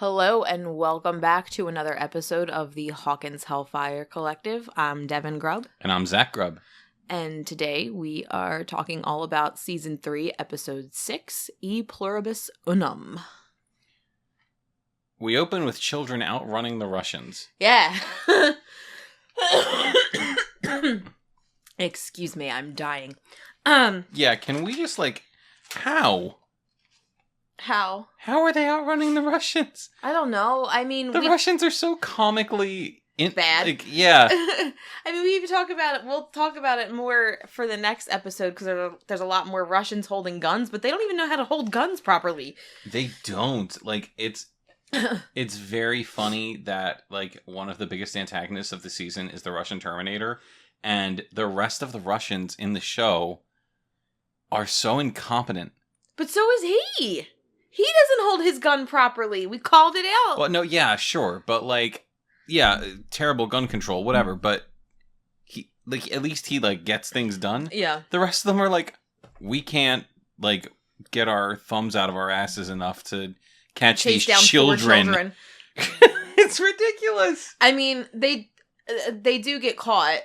Hello and welcome back to another episode of the Hawkins Hellfire Collective. I'm Devin Grubb. And I'm Zach Grubb. And today we are talking all about Season 3, Episode 6, E Pluribus Unum. We open with children outrunning the Russians. Yeah. Excuse me, I'm dying. Yeah, can we just how? How? How are they outrunning the Russians? I don't know. I mean, the Russians are so comically bad. Yeah. I mean, we even talk about it. We'll talk about it more for the next episode because there's a lot more Russians holding guns, but they don't even know how to hold guns properly. They don't. It's very funny that one of the biggest antagonists of the season is the Russian Terminator, and the rest of the Russians in the show are so incompetent. But so is he. He doesn't hold his gun properly. We called it out. Well, no, yeah, sure, but terrible gun control, whatever. But he at least he gets things done. Yeah. The rest of them are we can't get our thumbs out of our asses enough to catch Chase these down children. It's ridiculous. I mean, they do get caught.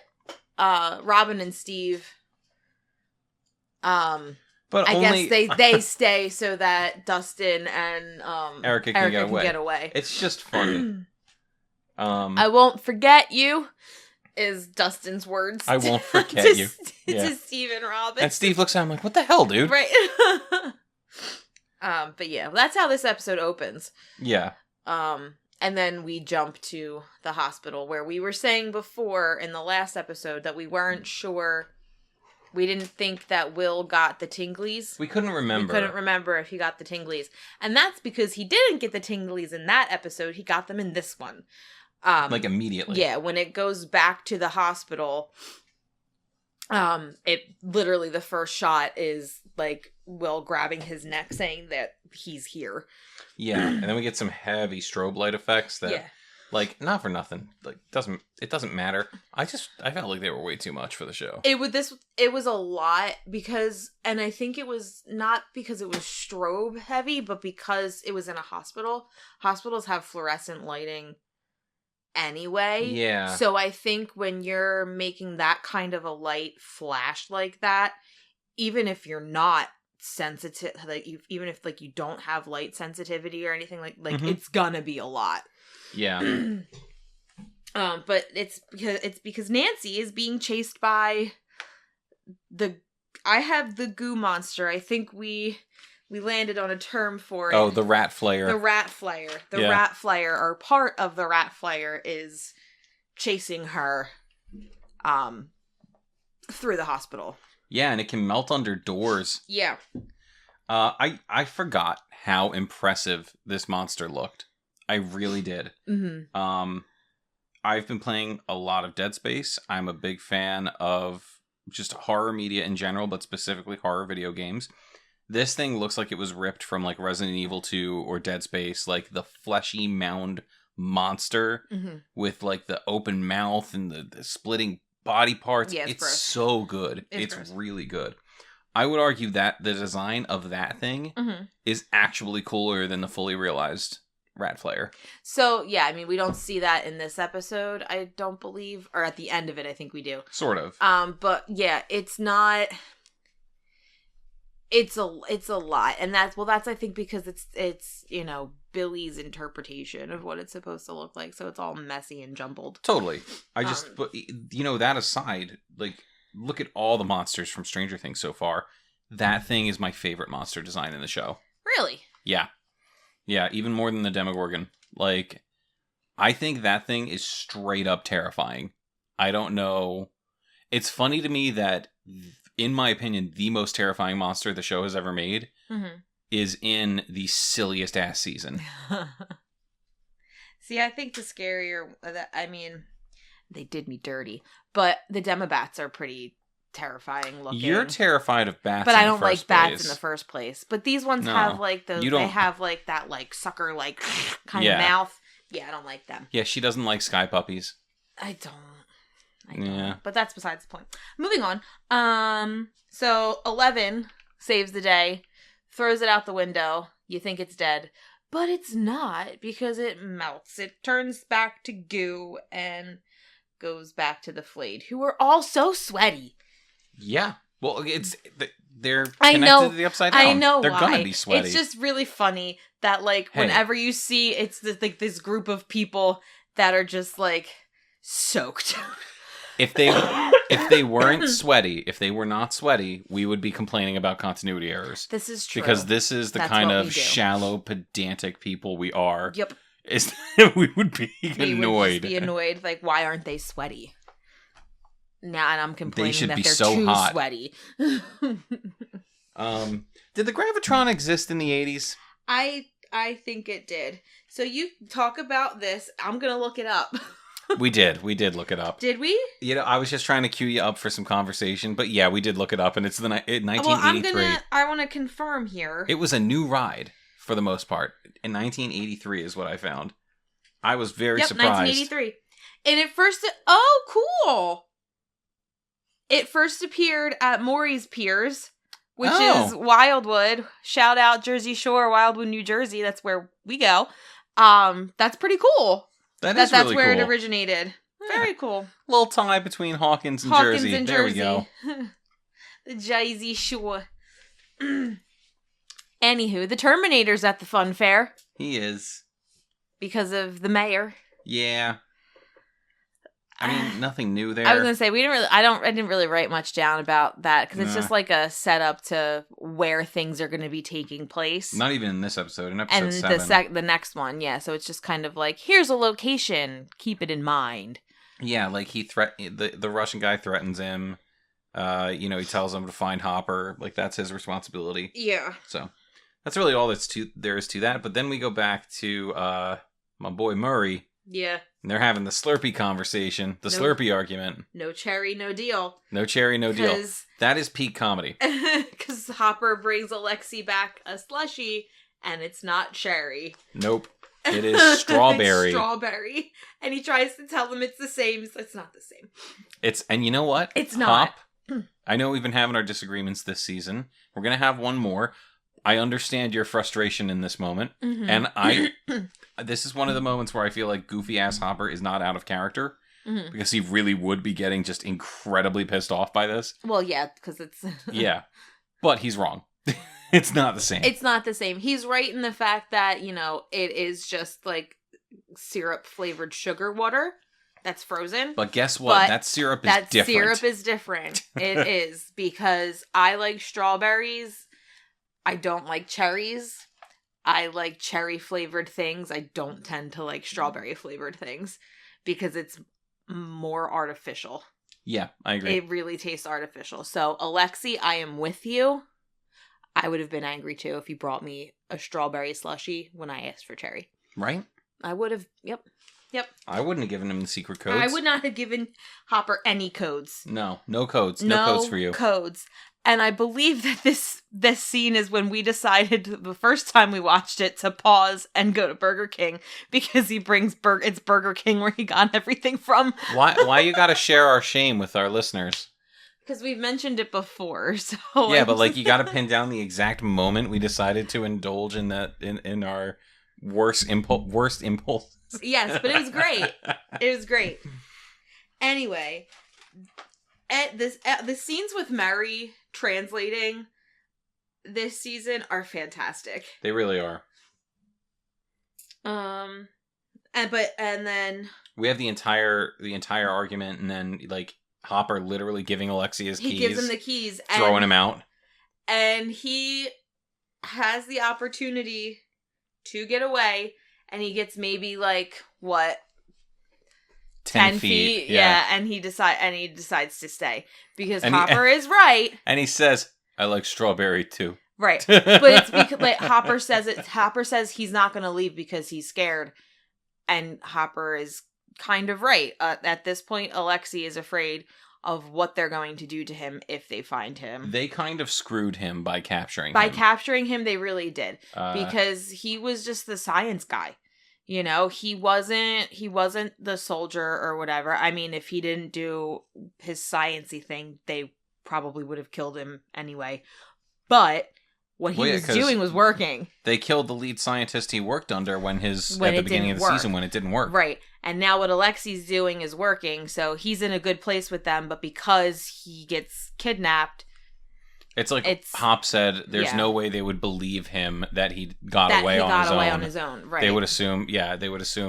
Robin and Steve. But I guess they stay so that Dustin and Erica can get away. It's just funny. I won't forget you is Dustin's words. I won't forget you. To Steve and Robin. And Steve looks at him like, what the hell, dude? Right. But yeah, that's how this episode opens. Yeah. And then we jump to the hospital where we were saying before in the last episode that we weren't sure. We didn't think that Will got the tinglies. We couldn't remember. We couldn't remember if he got the tinglies. And that's because he didn't get the tinglies in that episode. He got them in this one. Immediately. Yeah, when it goes back to the hospital, it literally, the first shot is Will grabbing his neck saying that he's here. Yeah, and then we get some heavy strobe light effects that... Yeah. Not for nothing. It doesn't matter. I felt like they were way too much for the show. It was a lot because, and I think it was not because it was strobe heavy, but because it was in a hospital. Hospitals have fluorescent lighting anyway. Yeah. So I think when you're making that kind of a light flash like that, even if you're not sensitive, even if you don't have light sensitivity or anything Mm-hmm. it's gonna be a lot. Yeah. But it's because Nancy is being chased by I have the goo monster. I think we landed on a term for it. Oh, the rat flayer. The rat flayer. Rat flayer, or part of the rat flayer, is chasing her through the hospital. Yeah, and it can melt under doors. Yeah. I forgot how impressive this monster looked. I really did. Mm-hmm. I've been playing a lot of Dead Space. I'm a big fan of just horror media in general, but specifically horror video games. This thing looks like it was ripped from Resident Evil 2 or Dead Space, the fleshy mound monster with the open mouth and the splitting body parts. Yeah, it's so good. It's really good. I would argue that the design of that thing is actually cooler than the fully realized rat flayer. So, yeah, I mean, we don't see that in this episode, I don't believe. Or at the end of it, I think we do. Sort of. But, yeah, it's not... It's a lot. And that's I think, because it's Billy's interpretation of what it's supposed to look like. So it's all messy and jumbled. Totally. But, that aside, look at all the monsters from Stranger Things so far. That thing is my favorite monster design in the show. Really? Yeah. Yeah, even more than the Demogorgon. I think that thing is straight up terrifying. I don't know. It's funny to me that, in my opinion, the most terrifying monster the show has ever made is in the silliest ass season. See, I think the scarier... they did me dirty. But the Demobats are pretty terrifying looking. You're terrified of bats, but I don't like bats in the first place. But these ones have those. They have that sucker kind of mouth. Yeah, I don't like them. Yeah, she doesn't like sky puppies. I don't. Yeah, but that's besides the point. Moving on. So 11 saves the day, throws it out the window. You think it's dead, But it's not, because it melts. It turns back to goo and goes back to the Flayed, who are all so sweaty. Yeah. Well, they're I connected know, to the Upside Down. I know They're why. gonna be sweaty. It's just really funny that, like, Hey. whenever you see, it's this group of people that are just, like, soaked. If they weren't sweaty, if they were not sweaty, we would be complaining about continuity errors. This is true. Because this is the That's kind what of we do. shallow, pedantic people we are. Yep. We would be annoyed. We would just be annoyed, like, why aren't they sweaty? Now, and I'm complaining that they're so too hot. sweaty. Did the Gravitron exist in the 80s? I think it did. So you talk about this. I'm gonna look it up. We did look it up. Did we? You know, I was just trying to cue you up for some conversation, but yeah, we did look it up, and it's 1983. Well, I want to confirm here. It was a new ride for the most part. In 1983 is what I found. I was very surprised. 1983. And it first... Oh, cool! It first appeared at Maury's Piers, which is Wildwood. Shout out Jersey Shore, Wildwood, New Jersey. That's where we go. That's pretty cool. That's where it originated. Very cool. Little tie between Hawkins and Jersey. And there Jersey. We go. The Jersey Shore. Anywho, the Terminator's at the fun fair. He is. Because of the mayor. Yeah. I mean, nothing new there. I was gonna say I didn't really write much down about that because it's just like a setup to where things are going to be taking place. Not even in this episode. In episode 7. And the next one, yeah. So it's just kind of like, here's a location, keep it in mind. Yeah, like the Russian guy threatens him. He tells him to find Hopper. Like that's his responsibility. Yeah. So that's really all there is to that. But then we go back to my boy Murray. Yeah. And they're having the Slurpee conversation, Slurpee argument. No cherry, no deal. No cherry, no deal. That is peak comedy. Because Hopper brings Alexi back a slushie, and it's not cherry. Nope. It is strawberry. It's strawberry. And he tries to tell them it's the same. It's not the same. And you know what? It's not. Hop, I know we've been having our disagreements this season. We're going to have one more. I understand your frustration in this moment. Mm-hmm. And this is one of the moments where I feel like goofy ass Hopper is not out of character. Mm-hmm. Because he really would be getting just incredibly pissed off by this. Well, yeah, because it's... Yeah. But he's wrong. It's not the same. It's not the same. He's right in the fact that, it is just like syrup flavored sugar water that's frozen. But guess what? That syrup is different. That syrup is different. It is. Because I like strawberries. I don't like cherries. I like cherry flavored things. I don't tend to like strawberry flavored things because it's more artificial. Yeah, I agree. It really tastes artificial. So, Alexi, I am with you. I would have been angry too if you brought me a strawberry slushie when I asked for cherry. Right? I would have. Yep. I wouldn't have given him the secret codes. I would not have given Hopper any codes. No codes. No codes for you. No codes. And I believe that this scene is when we decided the first time we watched it to pause and go to Burger King because he brings it's Burger King where he got everything from. Why you gotta share our shame with our listeners? Because we've mentioned it before, so... Yeah, but like you gotta pin down the exact moment we decided to indulge in that in our worst impulse. Yes, but it was great. It was great. Anyway, the scenes with Mary translating this season are fantastic. They really are. And then we have the entire argument, and then like Hopper literally giving Alexi his keys. He gives him the keys, throwing him out, and he has the opportunity to get away, and he gets maybe like what. 10 feet, yeah, and he decides to stay because Hopper is right, and he says, "I like strawberry too." Right, but it's because like Hopper says he's not going to leave because he's scared, and Hopper is kind of right. At this point, Alexi is afraid of what they're going to do to him if they find him. They kind of screwed him by capturing him. By capturing him, they really did because he was just the science guy. He wasn't the soldier or whatever. I mean, if he didn't do his science-y thing, they probably would have killed him anyway. But what he was doing was working. They killed the lead scientist he worked under at the beginning of the season when it didn't work. Right. And now what Alexi's doing is working, so he's in a good place with them, but because he gets kidnapped... It's like Hop said, there's no way they would believe him that he got away on his own. Right. They would assume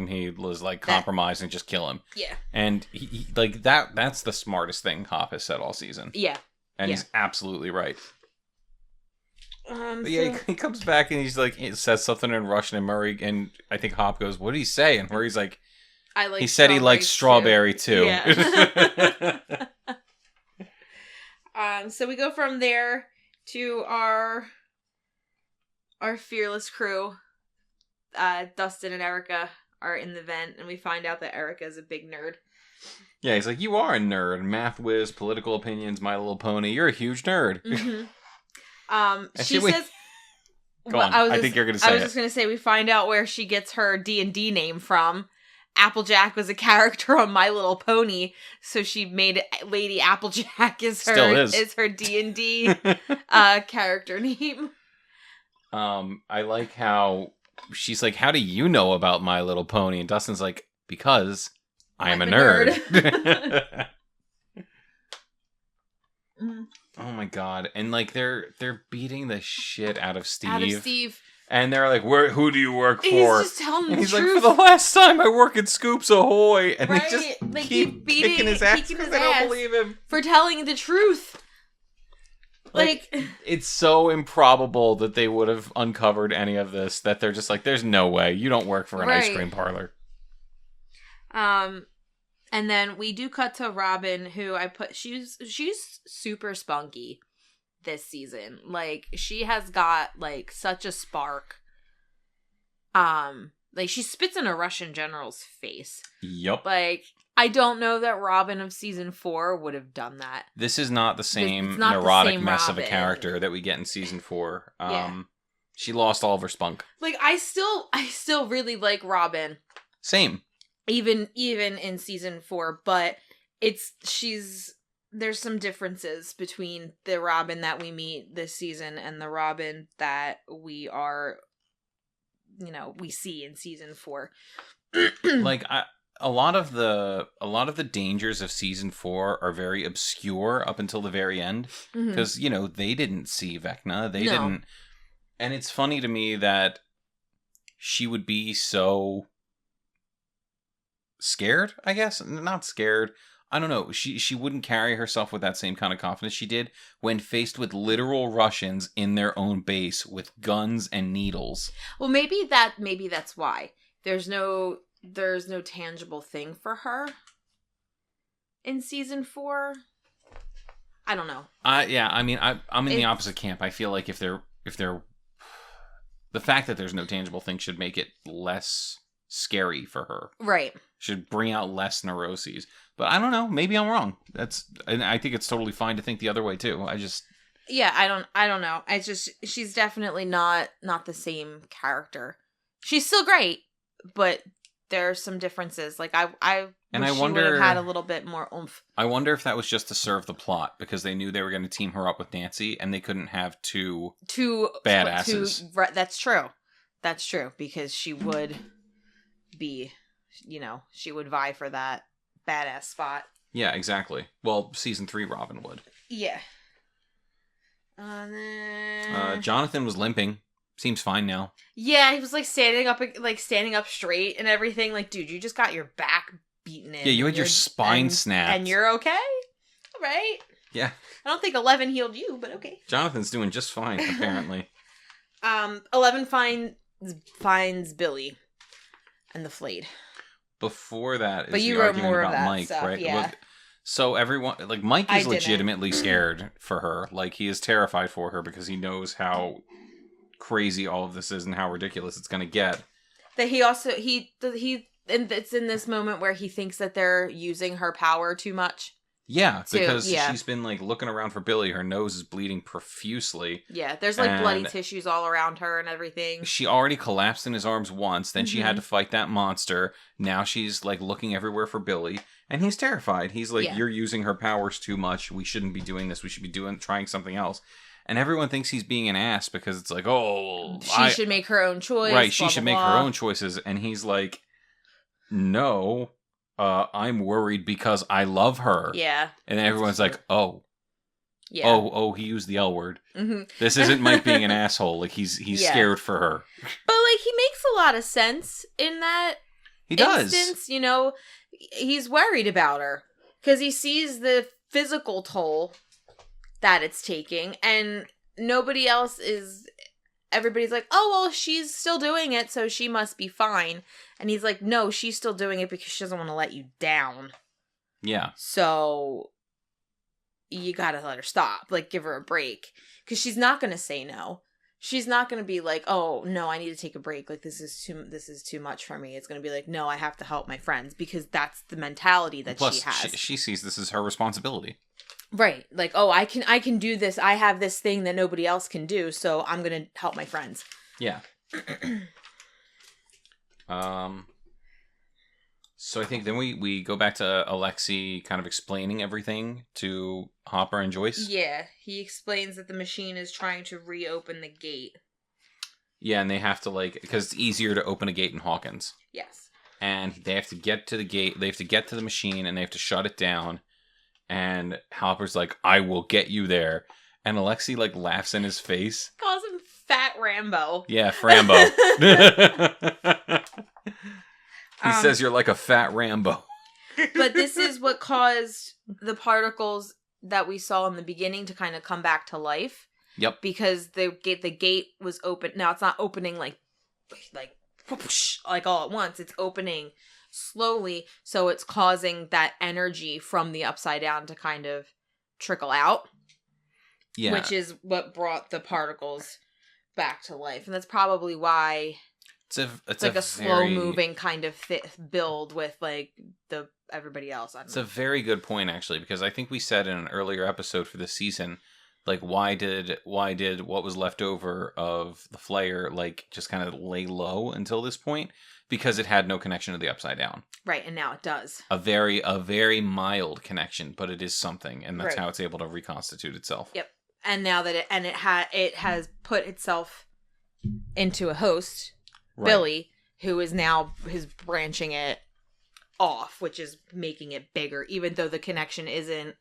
he was like compromised and just kill him. Yeah. And he like that's the smartest thing Hop has said all season. Yeah. And he's absolutely right. But he comes back and he's like, he says something in Russian, and Murray and I think Hop goes, "What did he say?" And Murray's like, he said he likes strawberry too. Yeah. So we go from there to our fearless crew. Dustin and Erica are in the vent, and we find out that Erica is a big nerd. Yeah, he's like, "You are a nerd. Math whiz, political opinions, My Little Pony. You're a huge nerd." Mm-hmm. She says... Go on. I think you're going to say I was just going to say, we find out where she gets her D&D name from. Applejack was a character on My Little Pony, so she made Lady Applejack is her D&D character name. I like how she's like, "How do you know about My Little Pony?" And Dustin's like, "Because I'm a nerd." Oh my god! And like they're beating the shit out of Steve. And they're like, "Who do you work for?" He's just telling them the truth. He's like, "For the last time, I work at Scoops Ahoy," and right. they just keep kicking his ass because they don't believe him for telling the truth. Like, it's so improbable that they would have uncovered any of this. That they're just like, "There's no way you don't work for an ice cream parlor." And then we do cut to Robin, who she's super spunky this season. Like, she has got like such a spark. Like, she spits in a Russian general's face. Yep. Like, I don't know that Robin of season 4 would have done that. This is not the same neurotic mess of a character that we get in season 4. She lost all of her spunk. Like, I still really like Robin. Same. Even in season 4, but there's some differences between the Robin that we meet this season and the Robin that we see in season 4. Like, a lot of the dangers of season 4 are very obscure up until the very end, because they didn't see Vecna, didn't, and it's funny to me that she would be so scared, I guess. Not scared. I don't know. She wouldn't carry herself with that same kind of confidence she did when faced with literal Russians in their own base with guns and needles. Well, maybe that's why. There's no tangible thing for her in season 4. I don't know. Yeah, I mean, I'm in the opposite camp. I feel like if they're the fact that there's no tangible thing should make it less scary for her. Right. Should bring out less neuroses. But I don't know. Maybe I'm wrong. And I think it's totally fine to think the other way too. Yeah, I don't know. It's just, she's definitely not the same character. She's still great, but there's some differences. Like I wonder, she would have had a little bit more oomph. I wonder if that was just to serve the plot, because they knew they were going to team her up with Nancy, and they couldn't have two badasses. That's true. That's true, because she would be, she would vie for that badass spot. Yeah, exactly. Well, season 3 Robin would. Yeah. Jonathan was limping. Seems fine now. Yeah, he was standing up straight and everything. Like, dude, you just got your back beaten in. Yeah, you had your spine snapped. And you're okay? All right. Yeah. I don't think 11 healed you, but okay. Jonathan's doing just fine, apparently. 11 finds Billy and the Flayed. Before that but is you the wrote argument more about of that Mike, stuff, right? Yeah. So everyone, like, Mike is legitimately scared for her. Like, he is terrified for her because he knows how crazy all of this is and how ridiculous it's going to get. That he also, and it's in this moment where he thinks that they're using her power too much. Yeah, because she's been, like, looking around for Billy. Her nose is bleeding profusely. Yeah, there's, like, bloody tissues all around her and everything. She already collapsed in his arms once. Then she had to fight that monster. Now she's, like, looking everywhere for Billy. And he's terrified. He's like, You're using her powers too much. We shouldn't be doing this. We should be trying something else. And everyone thinks he's being an ass because it's like, oh, she should make her own choice. Right, blah, she should blah, make blah. her own choices. And he's like, no, I'm worried because I love her. Yeah. And then everyone's like, oh. Yeah. Oh, he used the L word. Mm-hmm. This isn't Mike being an asshole. Like, he's scared for her. But, like, he makes a lot of sense in that He does. instance. You know, he's worried about her because he sees the physical toll that it's taking, and nobody else is. Everybody's like, oh, well, she's still doing it, so she must be fine. And he's like, no, she's still doing it because she doesn't want to let you down. Yeah. So you gotta let her stop. Like, give her a break. Because she's not gonna say no. She's not gonna be like, oh, no, I need to take a break. Like, this is too much for me. It's gonna be like, no, I have to help my friends. Because that's the mentality that Plus, she has. She sees this as her responsibility. Right. Like, oh, I can do this. I have this thing that nobody else can do, so I'm gonna help my friends. Yeah. So I think then we go back to Alexi kind of explaining everything to Hopper and Joyce. Yeah, he explains that the machine is trying to reopen the gate. Yeah, and they have to, like, because it's easier to open a gate in Hawkins. Yes. And they have to get to the gate, they have to get to the machine, and they have to shut it down. And Hopper's like, I will get you there. And Alexi, like, laughs in his face. Calls him Fat Rambo. Yeah, Frambo. He says you're like a fat Rambo. But this is what caused the particles that we saw in the beginning to kind of come back to life. Yep. Because the gate was open. Now it's not opening like all at once. It's opening slowly, so it's causing that energy from the upside down to kind of trickle out. Yeah. Which is what brought the particles back to life. And that's probably why it's like a slow-moving kind of build with, like, the everybody else. I don't know. It's a very good point, actually, because I think we said in an earlier episode for this season, like, why did what was left over of the flare, like, just kind of lay low until this point? Because it had no connection to the Upside Down. Right, and now it does. A very mild connection, but it is something, and that's right. how it's able to reconstitute itself. Yep. And now that it has put itself into a host, right. Billy, who is now branching it off, which is making it bigger, even though the connection isn't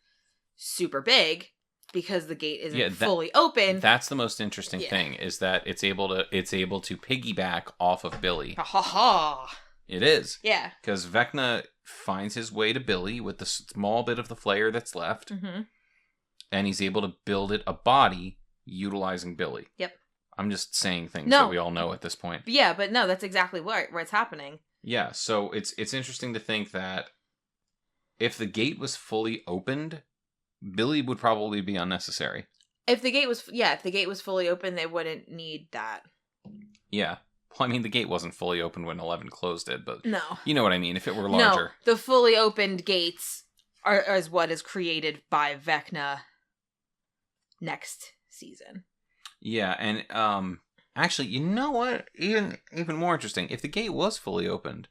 super big because the gate isn't fully open. That's the most interesting thing, is that it's able to piggyback off of Billy. Ha ha ha! It is. Yeah. Because Vecna finds his way to Billy with the small bit of the flare that's left. Mm-hmm. And he's able to build it a body utilizing Billy. Yep. I'm just saying things that we all know at this point. Yeah, but no, that's exactly where it's happening. Yeah, so it's interesting to think that if the gate was fully opened, Billy would probably be unnecessary. If the gate was fully open, they wouldn't need that. Yeah. Well, I mean, the gate wasn't fully open when 11 closed it, but no. You know what I mean, if it were larger. No, the fully opened gates is what is created by Vecna next season. Yeah, and actually, you know what? Even more interesting. If the gate was fully opened,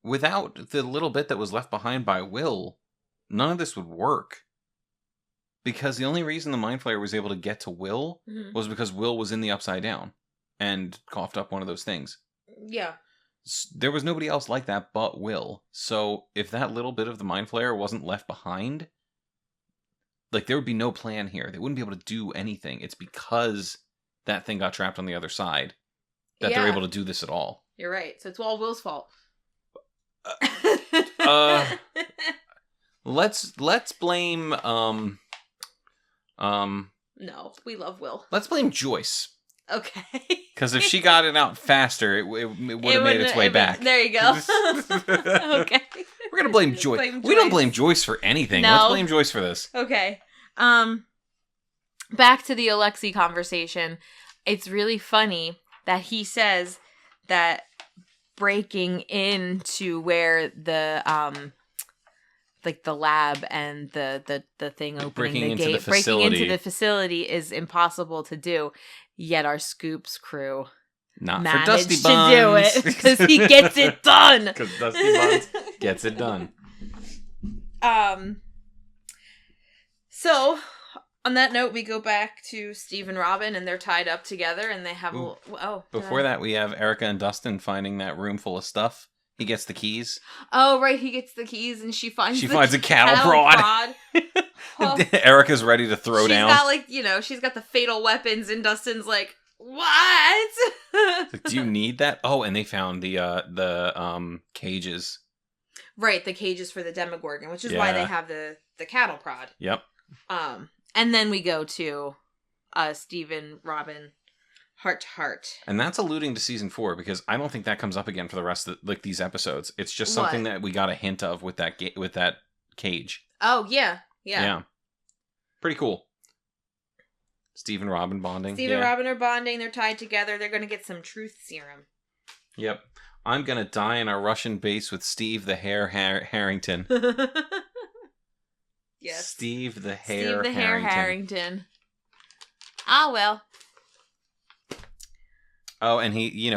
without the little bit that was left behind by Will, none of this would work. Because the only reason the Mind Flayer was able to get to Will was because Will was in the Upside Down and coughed up one of those things. Yeah. There was nobody else like that but Will. So if that little bit of the Mind Flayer wasn't left behind, like, there would be no plan here. They wouldn't be able to do anything. It's because that thing got trapped on the other side that they're able to do this at all. You're right. So it's all Will's fault. Let's blame no, we love Will. Let's blame Joyce. Okay. Because if she got it out faster, it would have made its way back. There you go. Okay. We're gonna blame Joyce. We don't blame Joyce for anything. No. Let's blame Joyce for this. Okay. Back to the Alexi conversation. It's really funny that he says that breaking into where the like the lab and the thing opening the gate, breaking into the facility is impossible to do. Yet our Scoops crew for Dusty Buns to do it because he gets it done. Because Dusty Buns gets it done. So, on that note, we go back to Steve and Robin, and they're tied up together, and they have Before that, we have Erica and Dustin finding that room full of stuff. He gets the keys. Oh, right, he gets the keys, and she finds a cattle prod. Oh. Erica's ready to throw down. She's got, she's got the fatal weapons, and Dustin's like, what? Like, do you need that? Oh, and they found the cages. Right, the cages for the Demogorgon, which is why they have the cattle prod. Yep. And then we go to Steve and Robin heart to heart. And that's alluding to season 4, because I don't think that comes up again for the rest of these episodes. It's just something that we got a hint of with that cage. Oh, yeah. Pretty cool. Steve and Robin bonding. Steve and Robin are bonding. They're tied together. They're going to get some truth serum. Yep. I'm going to die in a Russian base with Steve the Hare Harrington. Yes. Steve the Hare Harrington. Ah, well. Oh, and he,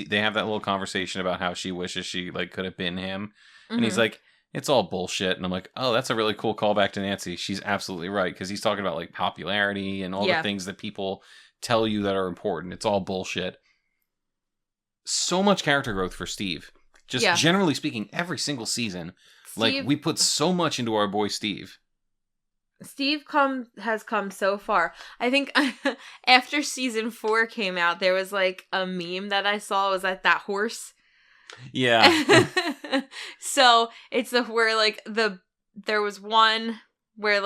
they have that little conversation about how she wishes she could have been him. Mm-hmm. And he's like, it's all bullshit. And I'm like, oh, that's a really cool callback to Nancy. She's absolutely right. Because he's talking about popularity and all the things that people tell you that are important. It's all bullshit. So much character growth for Steve. Just generally speaking, every single season. Steve, we put so much into our boy Steve. Steve has come so far. I think after season 4 came out, there was a meme that I saw. Was that horse? Yeah. So it's where there was one where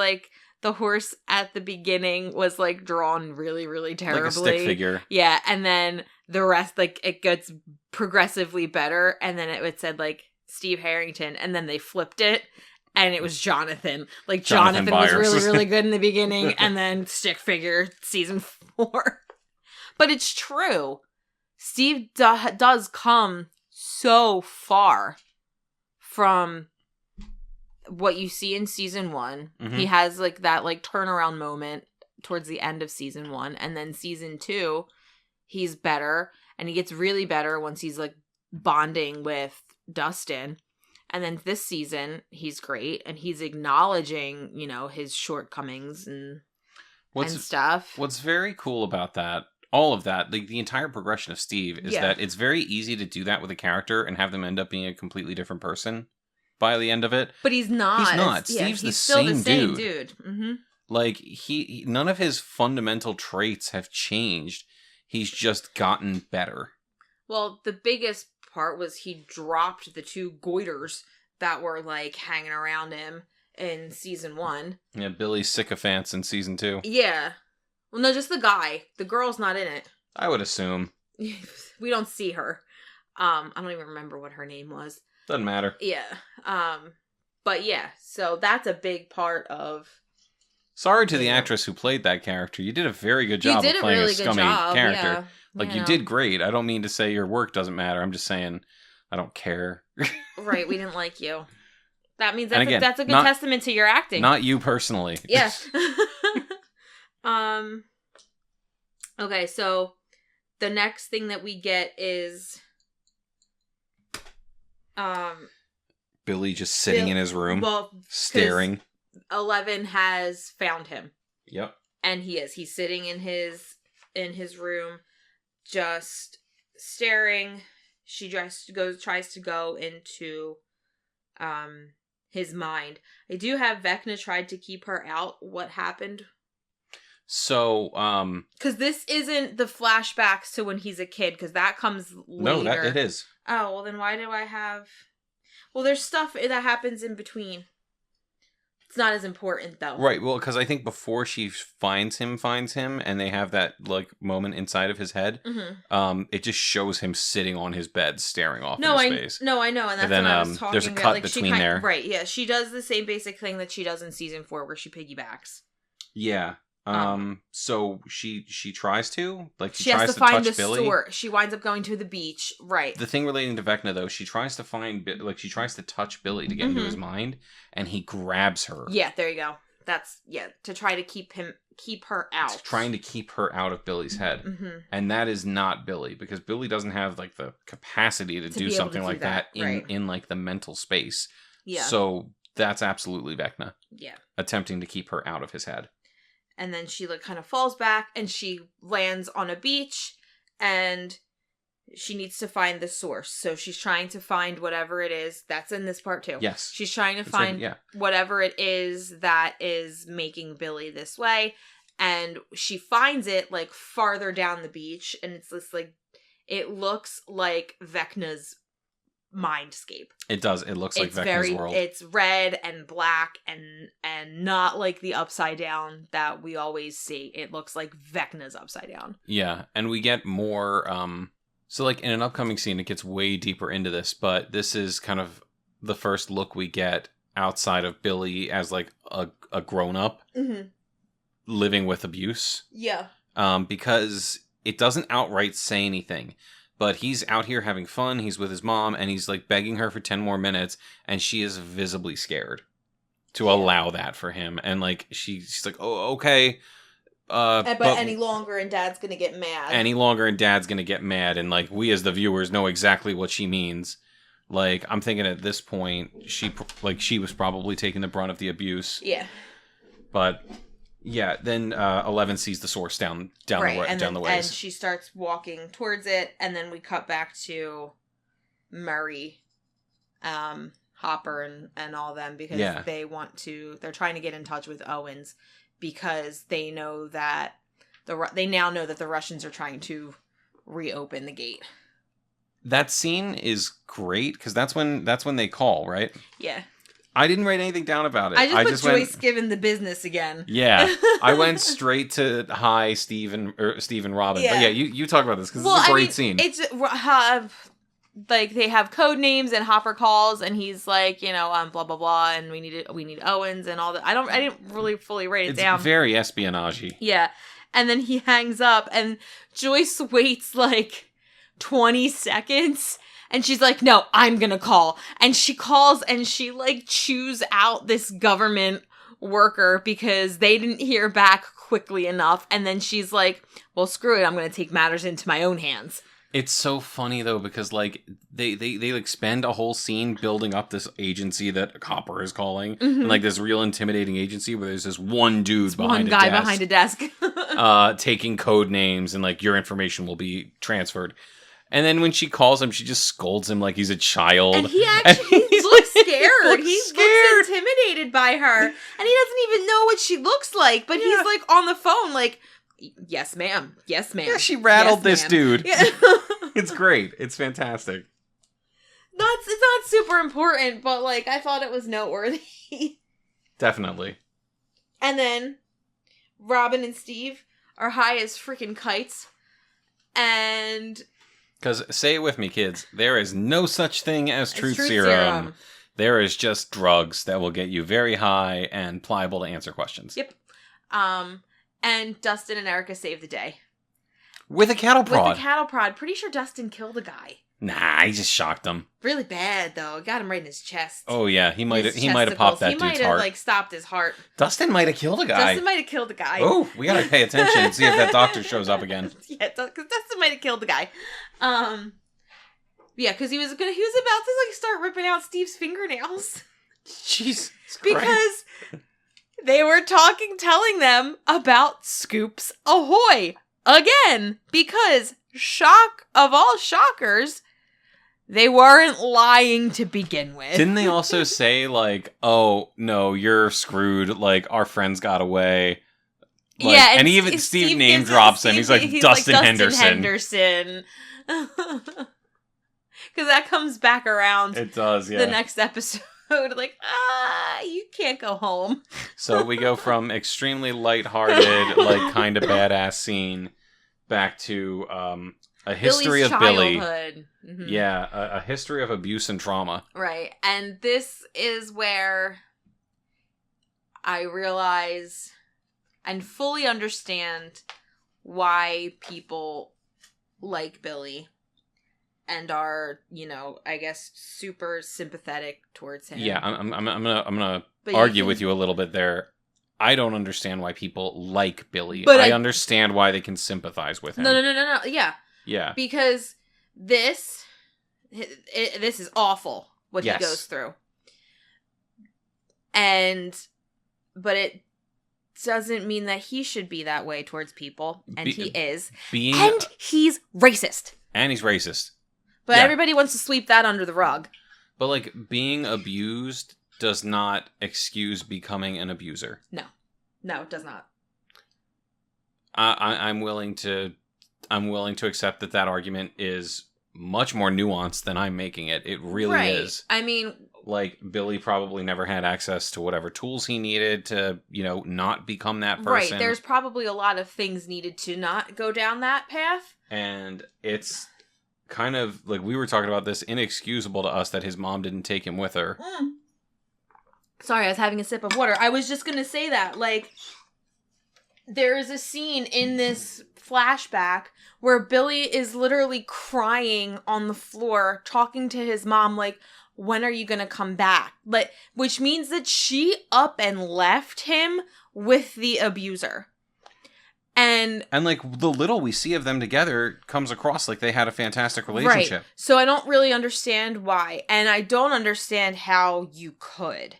the horse at the beginning was drawn really, really terribly. Like a stick figure. Yeah, and then the rest it gets progressively better, and then it said Steve Harrington, and then they flipped it. And it was Jonathan. Jonathan was really, really good in the beginning, and then stick figure season 4. But it's true. Steve does come so far from what you see in season 1. Mm-hmm. He has that turnaround moment towards the end of season 1, and then season 2, he's better, and he gets really better once he's bonding with Dustin. And then this season, he's great, and he's acknowledging, his shortcomings and stuff. What's very cool about that, all of that, the entire progression of Steve is that it's very easy to do that with a character and have them end up being a completely different person by the end of it. But he's not. He's not. Steve's still the same dude. Mm-hmm. He none of his fundamental traits have changed. He's just gotten better. Well, the biggest part was he dropped the 2 goiters that were hanging around him in season 1. Yeah, Billy's sycophants in season 2. Yeah. Well, no, just the guy. The girl's not in it. I would assume. We don't see her. I don't even remember what her name was. Doesn't matter. Yeah. But yeah, so that's a big part of... Sorry to the actress who played that character. You did a very good job of playing a scummy character. Yeah. You did great. I don't mean to say your work doesn't matter. I'm just saying I don't care. Right, we didn't like you. That means that's a good testament to your acting. Not you personally. Yeah. Okay, so the next thing that we get is Billy just sitting in his room, staring. 11 has found him. Yep. And he's sitting in his room, just staring. She tries to go into his mind. I do have Vecna tried to keep her out. What happened? So, because this isn't the flashbacks to when he's a kid, because that comes later. No, it is. Oh, well then why do I have... Well, there's stuff that happens in between. It's not as important, though. Right, well, because I think before she finds him, and they have that, moment inside of his head, it just shows him sitting on his bed, staring off into space. No, I know, and that's then, what I was talking there's a cut between there. Right, yeah, she does the same basic thing that she does in season 4, where she piggybacks. Yeah. So she tries to she has to find the source. She winds up going to the beach, right? The thing relating to Vecna, though, she tries to find she tries to touch Billy to get into his mind, and he grabs her. Yeah, there you go. That's to try to keep her out. It's trying to keep her out of Billy's head, and that is not Billy, because Billy doesn't have the capacity to do something like that in the mental space. Yeah. So That's absolutely Vecna. Yeah. Attempting to keep her out of his head. And then she like kind of falls back and she lands on a beach and she needs to find the source. So she's trying to find whatever it is. That's in this part too. Yes. She's trying to It's find right, whatever it is that is making Billy this way. And she finds it like farther down the beach. And it's this like, it looks like Vecna's mindscape. It does. It looks like Vecna's world. It's red and black and not like the upside down that we always see. It looks like Vecna's upside down. Yeah, and we get more so like in an upcoming scene it gets way deeper into this, but this is kind of the first look we get outside of Billy as like a grown-up living with abuse. Yeah. Because it doesn't outright say anything. But he's out here having fun, he's with his mom, and he's like begging her for 10 more minutes, and she is visibly scared to allow that for him. And like she's like, oh, okay. But any longer and Dad's gonna get mad. Any longer and Dad's gonna get mad, and like we as the viewers know exactly what she means. Like I'm thinking at this point, she was probably taking the brunt of the abuse. Yeah. But yeah, then 11 sees the source down the ways. And she starts walking towards it, and then we cut back to Murray, Hopper, and all them because they're trying to get in touch with Owens because they know that they now know that the Russians are trying to reopen the gate. That scene is great because that's when they call, right? Yeah. I didn't write anything down about it. I just put Joyce giving the business again. Yeah. I went straight to hi, Steve and Robin. Yeah. But yeah, you talk about this because it's a great scene. It's like they have code names and Hopper calls and he's like, blah blah blah, and we need Owens and all that. I didn't really fully write it down. It's very espionage-y. Yeah. And then he hangs up and Joyce waits like 20 seconds. And she's like, no, I'm gonna call. And she calls and she like chews out this government worker because they didn't hear back quickly enough. And then she's like, well, screw it. I'm gonna take matters into my own hands. It's so funny though, because like they like spend a whole scene building up this agency that Hopper is calling. And like this real intimidating agency where there's this one dude behind a desk. Taking code names and like your information will be transferred. And then when she calls him, she just scolds him like he's a child. And he actually looks scared. He looks intimidated by her. And he doesn't even know what she looks like. But he's like on the phone like, yes, ma'am. Yes, ma'am. Yeah, she rattled this dude. Yeah. It's great. It's fantastic. It's not super important, but like I thought it was noteworthy. Definitely. And then Robin and Steve are high as freaking kites. And... Because, say it with me, kids, there is no such thing as truth serum. There is just drugs that will get you very high and pliable to answer questions. Yep. And Dustin and Erica save the day. With a cattle prod. Pretty sure Dustin killed a guy. Nah, he just shocked him. Really bad, though. It got him right in his chest. Oh, yeah. He might have popped that dude's heart. He might have, like, stopped his heart. Dustin might have killed a guy. Oh, we gotta pay attention and see if that doctor shows up again. Yeah, because Dustin might have killed the guy. Yeah, because he was about to, like, start ripping out Steve's fingernails. Jesus Christ. Because they were telling them about Scoops Ahoy. Again, because, shock of all shockers... They weren't lying to begin with. Didn't they also say, like, oh, no, you're screwed, like, our friends got away? Like, yeah, and even Steve name drops him. He's like, Dustin Henderson. Because that comes back around. It does, yeah. The next episode. Like, you can't go home. So we go from extremely lighthearted, like, kind of badass scene back to... a history Billy's of Billy. Mm-hmm. Yeah, a history of abuse and trauma. Right. And this is where I realize and fully understand why people like Billy and are, I guess, super sympathetic towards him. Yeah, I'm gonna argue with you a little bit there. I don't understand why people like Billy. But I understand why they can sympathize with him. No. Yeah. Yeah. This is awful what he goes through. But it doesn't mean that he should be that way towards people, and he is. And he's racist. And he's racist. But everybody wants to sweep that under the rug. But, like, being abused does not excuse becoming an abuser. No. No, it does not. I'm willing to accept that argument is much more nuanced than I'm making it. It really is. I mean, like, Billy probably never had access to whatever tools he needed to, not become that person. Right. There's probably a lot of things needed to not go down that path. And it's kind of, like, we were talking about this, inexcusable to us that his mom didn't take him with her. Sorry, I was having a sip of water. I was just going to say that, like, there is a scene in this flashback where Billy is literally crying on the floor, talking to his mom, like, when are you going to come back? Like, which means that she up and left him with the abuser. And like, the little we see of them together comes across like they had a fantastic relationship. Right. So I don't really understand why. And I don't understand how you could.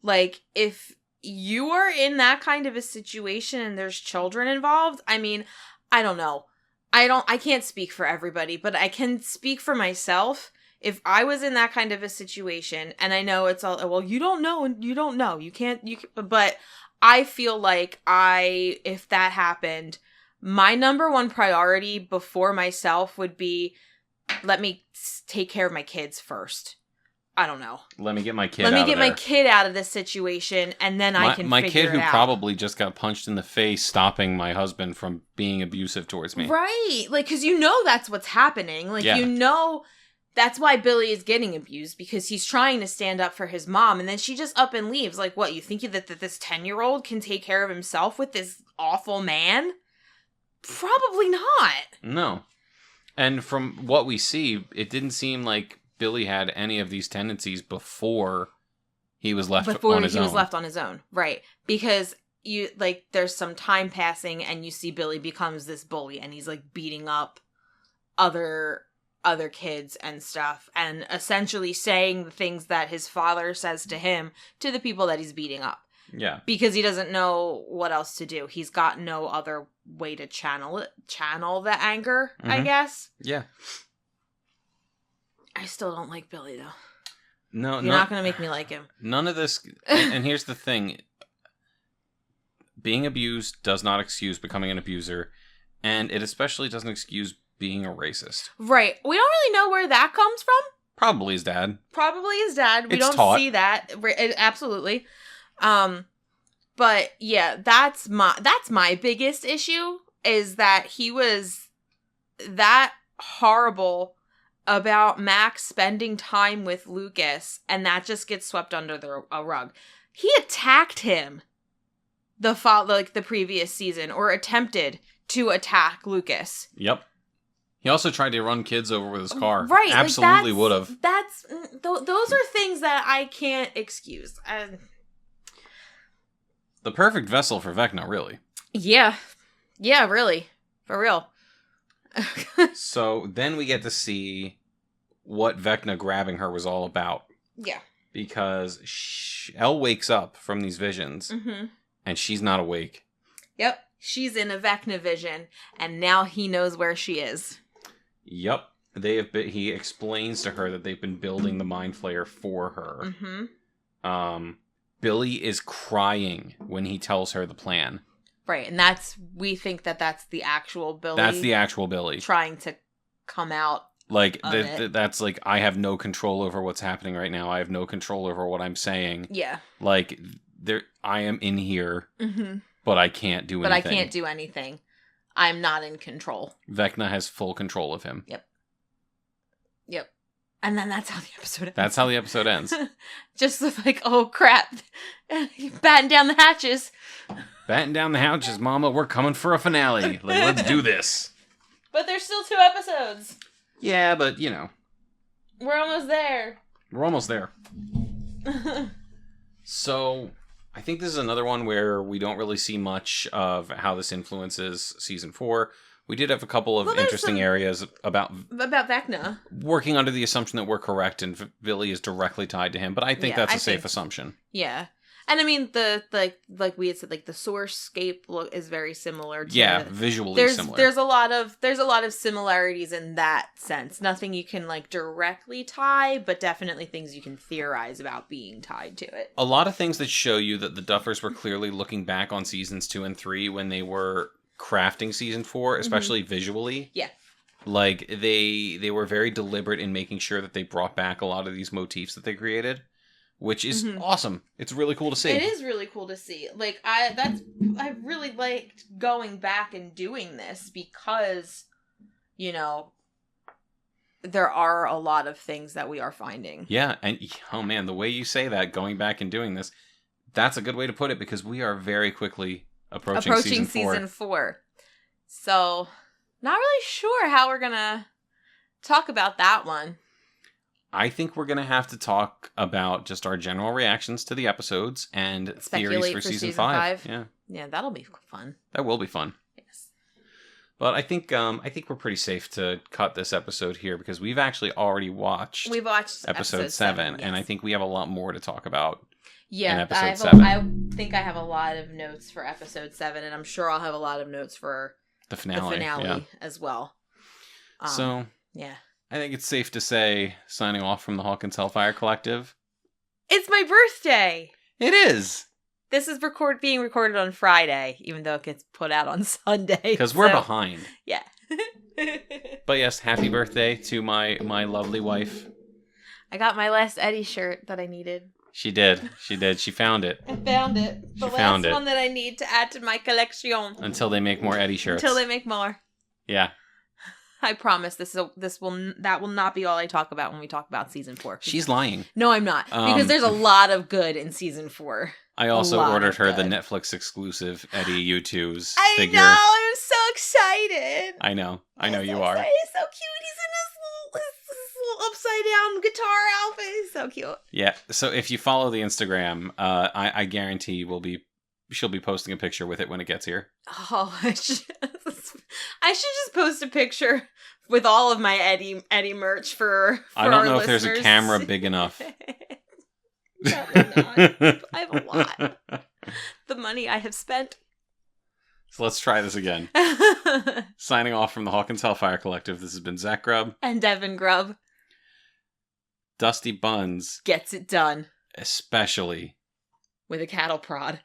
Like, if you are in that kind of a situation and there's children involved, I mean, I don't know. I can't speak for everybody, but I can speak for myself. If I was in that kind of a situation, and I know it's all, well, you don't know, and you don't know. But I feel like if that happened, my number one priority before myself would be, let me take care of my kids first. I don't know. Let me get my kid out of this situation, and then I can figure it out. My kid who probably just got punched in the face stopping my husband from being abusive towards me. Right. Like, because that's what's happening. Like, that's why Billy is getting abused, because he's trying to stand up for his mom, and then she just up and leaves. Like, what, you think that this 10-year-old can take care of himself with this awful man? Probably not. No. And from what we see, it didn't seem like Billy had any of these tendencies before he was left on his own. Right. Because there's some time passing and you see Billy becomes this bully and he's like beating up other kids and stuff, and essentially saying the things that his father says to him to the people that he's beating up. Yeah. Because he doesn't know what else to do. He's got no other way to channel the anger, I guess. Yeah. I still don't like Billy, though. No, You're not going to make me like him. None of this... and here's the thing. Being abused does not excuse becoming an abuser, and it especially doesn't excuse being a racist. Right. We don't really know where that comes from. Probably his dad. We don't see that. Absolutely. But yeah, that's my biggest issue, is that he was that horrible about Max spending time with Lucas, and that just gets swept under a rug. He attacked him the previous season, or attempted to attack Lucas. Yep. He also tried to run kids over with his car. Right. Absolutely would have. Those are things that I can't excuse. The perfect vessel for Vecna, really. Yeah. Yeah, really. For real. So then we get to see what Vecna grabbing her was all about. Yeah. Because Elle wakes up from these visions, and she's not awake. Yep. She's in a Vecna vision, and now he knows where she is. Yep. He explains to her that they've been building the Mind Flayer for her. Billy is crying when he tells her the plan. Right, and we think that's the actual Billy. That's the actual Billy. Trying to come out. Like, that's like, I have no control over what's happening right now. I have no control over what I'm saying. Yeah. Like, I am in here, but I can't do anything. I'm not in control. Vecna has full control of him. Yep. And then that's how the episode ends. That's how the episode ends. Just like, oh crap. Batten down the hatches. Batten down the hatches, mama. We're coming for a finale. Like, let's do this. But there's still 2 episodes. Yeah, but, We're almost there. So, I think this is another one where we don't really see much of how this influences season 4. We did have a couple of interesting areas about Vecna. Working under the assumption that we're correct and Billy is directly tied to him, but I think that's a safe assumption. Yeah. And I mean, the like we had said, like the source scape look is very similar to visually similar. There's a lot of similarities in that sense. Nothing you can like directly tie, but definitely things you can theorize about being tied to it. A lot of things that show you that the Duffers were clearly looking back on seasons 2 and 3 when they were crafting season 4, especially visually. Yeah. Like they were very deliberate in making sure that they brought back a lot of these motifs that they created. Which is awesome. It's really cool to see. It is really cool to see. Like I really liked going back and doing this because, you know, there are a lot of things that we are finding. Yeah, and oh man, the way you say that, going back and doing this, that's a good way to put it because we are very quickly approaching season 4. So, not really sure how we're gonna talk about that one. I think we're going to have to talk about just our general reactions to the episodes and theories for season 5. Yeah, that'll be fun. That will be fun. Yes. But I think we're pretty safe to cut this episode here because we've actually already watched. We've watched episode 7, yes. And I think we have a lot more to talk about. Yeah, in episode 7. I think I have a lot of notes for episode 7, and I'm sure I'll have a lot of notes for the finale as well. So yeah. I think it's safe to say, signing off from the Hawkins Hellfire Collective. It's my birthday! It is! This is being recorded on Friday, even though it gets put out on Sunday. Because we're behind. Yeah. But yes, happy birthday to my lovely wife. I got my last Eddie shirt that I needed. She did. She found it. I found it. The last one that I need to add to my collection. Until they make more Eddie shirts. Until they make more. Yeah. I promise that will not be all I talk about when we talk about season 4. She's lying. No, I'm not. Because there's a lot of good in season 4. I also ordered her the Netflix exclusive Eddie U2's figure. I know. I'm so excited. I know you are. He's so cute. He's in his little upside down guitar outfit. He's so cute. Yeah. So if you follow the Instagram, I guarantee she'll be posting a picture with it when it gets here. Oh, I should just post a picture with all of my Eddie merch for I don't know if there's a camera big enough. Probably not. I have a lot. The money I have spent. So let's try this again. Signing off from the Hawkins Hellfire Collective. This has been Zach Grubb. And Devin Grubb. Dusty Buns. Gets it done. Especially. With a cattle prod.